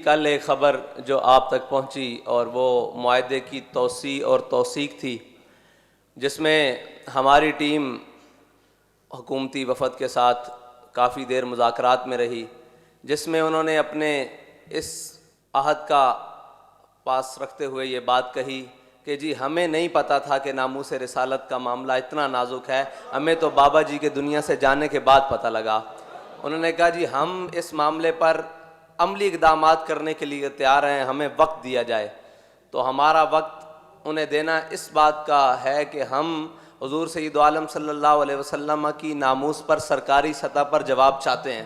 کل ایک خبر جو آپ تک پہنچی اور وہ معاہدے کی توسیع اور توثیق تھی، جس میں ہماری ٹیم حکومتی وفد کے ساتھ کافی دیر مذاکرات میں رہی، جس میں انہوں نے اپنے اس عہد کا پاس رکھتے ہوئے یہ بات کہی کہ جی ہمیں نہیں پتہ تھا کہ ناموس رسالت کا معاملہ اتنا نازک ہے، ہمیں تو بابا جی کے دنیا سے جانے کے بعد پتہ لگا۔ انہوں نے کہا جی ہم اس معاملے پر عملی اقدامات کرنے کے لیے تیار ہیں، ہمیں وقت دیا جائے۔ تو ہمارا وقت انہیں دینا اس بات کا ہے کہ ہم حضور سید عالم صلی اللہ علیہ وسلم کی ناموس پر سرکاری سطح پر جواب چاہتے ہیں،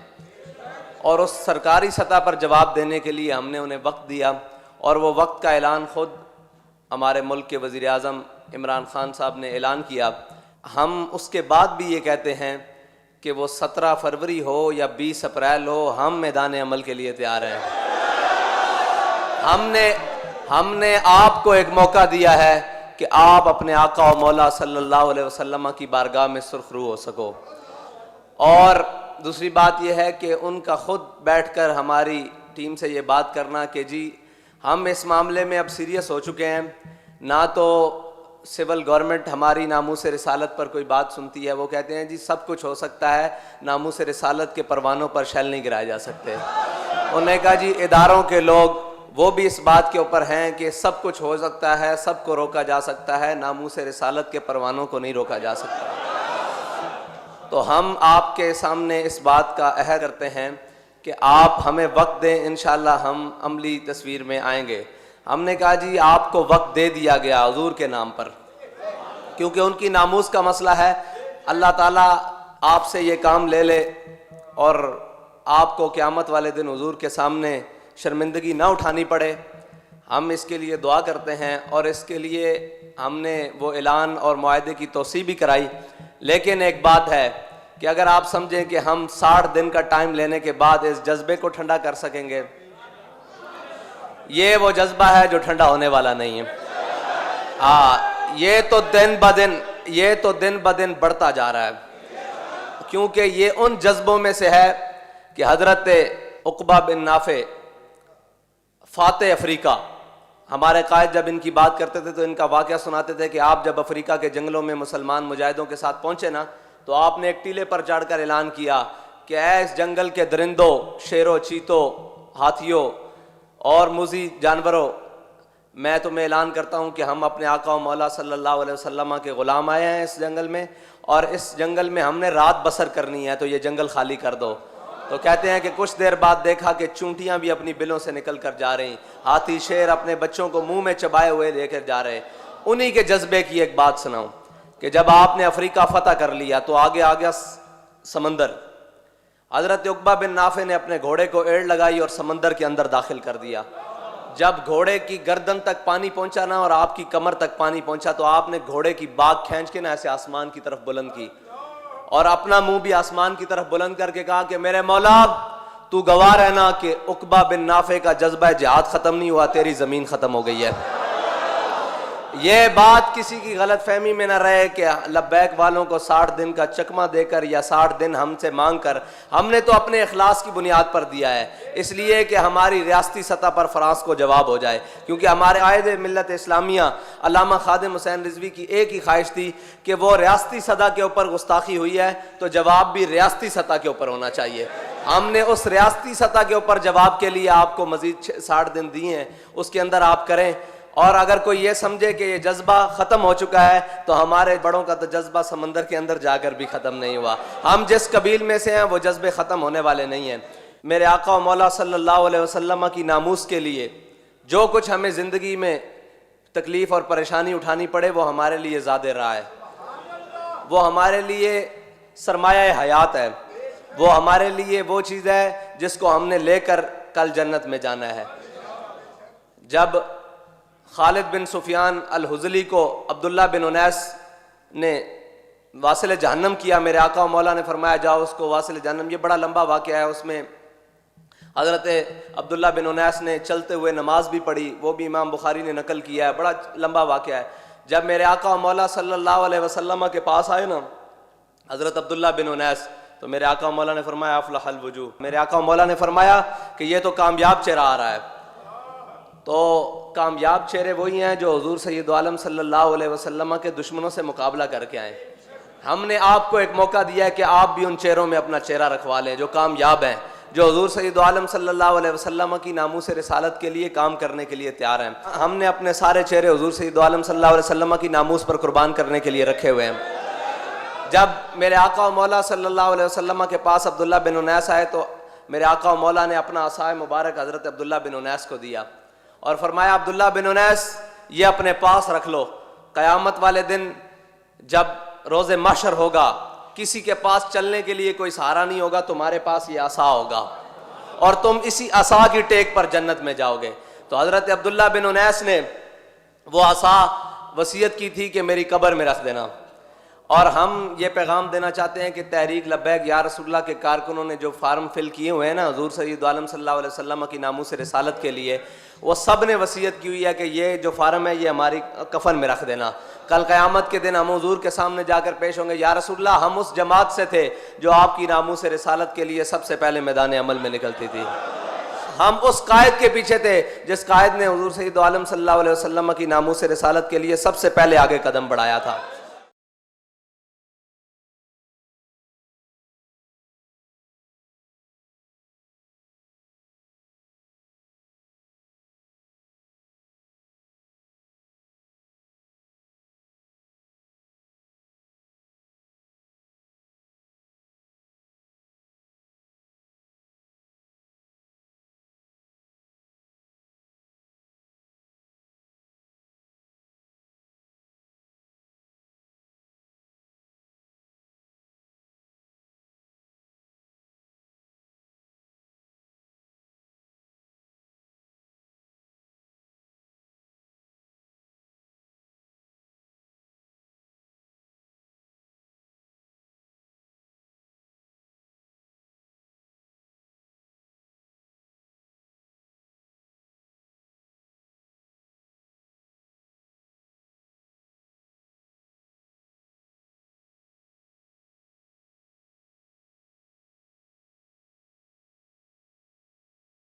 اور اس سرکاری سطح پر جواب دینے کے لیے ہم نے انہیں وقت دیا، اور وہ وقت کا اعلان خود ہمارے ملک کے وزیر اعظم عمران خان صاحب نے اعلان کیا۔ ہم اس کے بعد بھی یہ کہتے ہیں کہ وہ 17 فروری ہو یا 20 اپریل ہو، ہم میدان عمل کے لیے تیار ہیں۔ ہم نے آپ کو ایک موقع دیا ہے کہ آپ اپنے آقا و مولا صلی اللہ علیہ وسلم کی بارگاہ میں سرخ رو ہو سکو۔ اور دوسری بات یہ ہے کہ ان کا خود بیٹھ کر ہماری ٹیم سے یہ بات کرنا کہ جی ہم اس معاملے میں اب سیریس ہو چکے ہیں، نہ تو سول گورنمنٹ ہماری ناموس رسالت پر کوئی بات سنتی ہے، وہ کہتے ہیں جی سب کچھ ہو سکتا ہے، ناموس رسالت کے پروانوں پر شیل نہیں گرائے جا سکتے۔ انہوں نے کہا جی اداروں کے لوگ وہ بھی اس بات کے اوپر ہیں کہ سب کچھ ہو سکتا ہے، سب کو روکا جا سکتا ہے، ناموس رسالت کے پروانوں کو نہیں روکا جا سکتا۔ تو ہم آپ کے سامنے اس بات کا عہد کرتے ہیں کہ آپ ہمیں وقت دیں، انشاءاللہ ہم عملی تصویر میں آئیں گے۔ ہم نے کہا جی آپ کو وقت دے دیا گیا حضور کے نام پر، کیونکہ ان کی ناموس کا مسئلہ ہے۔ اللہ تعالیٰ آپ سے یہ کام لے لے اور آپ کو قیامت والے دن حضور کے سامنے شرمندگی نہ اٹھانی پڑے، ہم اس کے لیے دعا کرتے ہیں، اور اس کے لیے ہم نے وہ اعلان اور معاہدے کی توسیع بھی کرائی۔ لیکن ایک بات ہے کہ اگر آپ سمجھیں کہ ہم 60 دن کا ٹائم لینے کے بعد اس جذبے کو ٹھنڈا کر سکیں گے، یہ وہ جذبہ ہے جو ٹھنڈا ہونے والا نہیں ہے۔ یہ تو دن بدن بڑھتا جا رہا ہے، کیونکہ یہ ان جذبوں میں سے ہے کہ حضرت عقبہ بن نافع فاتح افریقہ، ہمارے قائد جب ان کی بات کرتے تھے تو ان کا واقعہ سناتے تھے کہ آپ جب افریقہ کے جنگلوں میں مسلمان مجاہدوں کے ساتھ پہنچے نا، تو آپ نے ایک ٹیلے پر چڑھ کر اعلان کیا کہ اے اس جنگل کے درندوں، شیروں، چیتوں، ہاتھیوں اور موذی جانوروں، میں تمہیں اعلان کرتا ہوں کہ ہم اپنے آقا و مولا صلی اللہ علیہ وسلم کے غلام آئے ہیں اس جنگل میں، اور اس جنگل میں ہم نے رات بسر کرنی ہے، تو یہ جنگل خالی کر دو۔ تو کہتے ہیں کہ کچھ دیر بعد دیکھا کہ چونٹیاں بھی اپنی بلوں سے نکل کر جا رہی، ہاتھی شیر اپنے بچوں کو منہ میں چبائے ہوئے لے کر جا رہے۔ انہی کے جذبے کی ایک بات سناؤں کہ جب آپ نے افریقہ فتح کر لیا تو آگے آ گیا سمندر۔ حضرت عقبہ بن نافع نے اپنے گھوڑے کو ایڑ لگائی اور سمندر کے اندر داخل کر دیا۔ جب گھوڑے کی گردن تک پانی پہنچا نا اور آپ کی کمر تک پانی پہنچا، تو آپ نے گھوڑے کی باگ کھینچ کے نا ایسے آسمان کی طرف بلند کی، اور اپنا منہ بھی آسمان کی طرف بلند کر کے کہا کہ میرے مولا تو گواہ رہنا کہ عقبہ بن نافع کا جذبہ جہاد ختم نہیں ہوا، تیری زمین ختم ہو گئی ہے۔ یہ بات کسی کی غلط فہمی میں نہ رہے کہ لبیک والوں کو 60 دن کا چکمہ دے کر یا 60 دن ہم سے مانگ کر، ہم نے تو اپنے اخلاص کی بنیاد پر دیا ہے، اس لیے کہ ہماری ریاستی سطح پر فرانس کو جواب ہو جائے، کیونکہ ہمارے قائد ملت اسلامیہ علامہ خادم حسین رضوی کی ایک ہی خواہش تھی کہ وہ ریاستی سطح کے اوپر گستاخی ہوئی ہے تو جواب بھی ریاستی سطح کے اوپر ہونا چاہیے۔ ہم نے اس ریاستی سطح کے اوپر جواب کے لیے آپ کو مزید 60 دن دیے ہیں، اس کے اندر آپ کریں۔ اور اگر کوئی یہ سمجھے کہ یہ جذبہ ختم ہو چکا ہے تو ہمارے بڑوں کا تو جذبہ سمندر کے اندر جا کر بھی ختم نہیں ہوا۔ ہم جس قبیل میں سے ہیں وہ جذبے ختم ہونے والے نہیں ہیں۔ میرے آقا و مولا صلی اللہ علیہ وسلم کی ناموس کے لیے جو کچھ ہمیں زندگی میں تکلیف اور پریشانی اٹھانی پڑے وہ ہمارے لیے زیادہ راہ ہے، وہ ہمارے لیے سرمایہ حیات ہے، وہ ہمارے لیے وہ چیز ہے جس کو ہم نے لے کر کل جنت میں جانا ہے۔ جب خالد بن سفیان الحزلی کو عبداللہ بن انیس نے واصل جہنم کیا، میرے آقا و مولا نے فرمایا جاؤ اس کو واصل جہنم۔ یہ بڑا لمبا واقعہ ہے، اس میں حضرت عبداللہ بن انیس نے چلتے ہوئے نماز بھی پڑھی، وہ بھی امام بخاری نے نقل کیا ہے، بڑا لمبا واقعہ ہے۔ جب میرے آقا و مولا صلی اللہ علیہ وسلم کے پاس آئے نا حضرت عبداللہ بن انیس، تو میرے آقا مولا نے فرمایا افلح الوجوہ، میرے آقا مولا نے فرمایا کہ یہ تو کامیاب چہرہ آ رہا ہے۔ تو کامیاب چہرے وہی ہیں جو حضور سید عالم صلی اللہ علیہ وسلم کے دشمنوں سے مقابلہ کر کے آئیں۔ ہم نے آپ کو ایک موقع دیا ہے کہ آپ بھی ان چہروں میں اپنا چہرہ رکھوا لیں جو کامیاب ہیں، جو حضور سید عالم صلی اللہ علیہ وسلم کی ناموس رسالت کے لیے کام کرنے کے لیے تیار ہیں۔ ہم نے اپنے سارے چہرے حضور سید عالم صلی اللہ علیہ وسلم کی ناموس پر قربان کرنے کے لیے رکھے ہوئے ہیں۔ جب میرے آقا و مولا صلی اللہ علیہ وسلم کے پاس عبداللہ بن انیس آئے تو میرے آقا و مولا نے اپنا عصا مبارک حضرت عبداللہ بن انیس کو دیا اور فرمایا عبداللہ بن انیس یہ اپنے پاس رکھ لو، قیامت والے دن جب روز محشر ہوگا کسی کے پاس چلنے کے لیے کوئی سہارا نہیں ہوگا، تمہارے پاس یہ عصا ہوگا اور تم اسی عصا کی ٹیک پر جنت میں جاؤ گے۔ تو حضرت عبداللہ بن انیس نے وہ عصا وصیت کی تھی کہ میری قبر میں رکھ دینا۔ اور ہم یہ پیغام دینا چاہتے ہیں کہ تحریک لبیک یا رسول اللہ کے کارکنوں نے جو فارم فل کیے ہوئے ہیں نا حضور سید عالم صلی اللہ علیہ وسلم کی ناموس رسالت کے لیے، وہ سب نے وصیت کی ہوئی ہے کہ یہ جو فارم ہے یہ ہماری کفن میں رکھ دینا۔ کل قیامت کے دن ہم حضور کے سامنے جا کر پیش ہوں گے، یا رسول اللہ ہم اس جماعت سے تھے جو آپ کی ناموس رسالت کے لیے سب سے پہلے میدان عمل میں نکلتی تھی، ہم اس قائد کے پیچھے تھے جس قائد نے حضور سید عالم صلی اللہ علیہ وسلم کی ناموس رسالت کے لیے سب سے پہلے آگے قدم بڑھایا تھا۔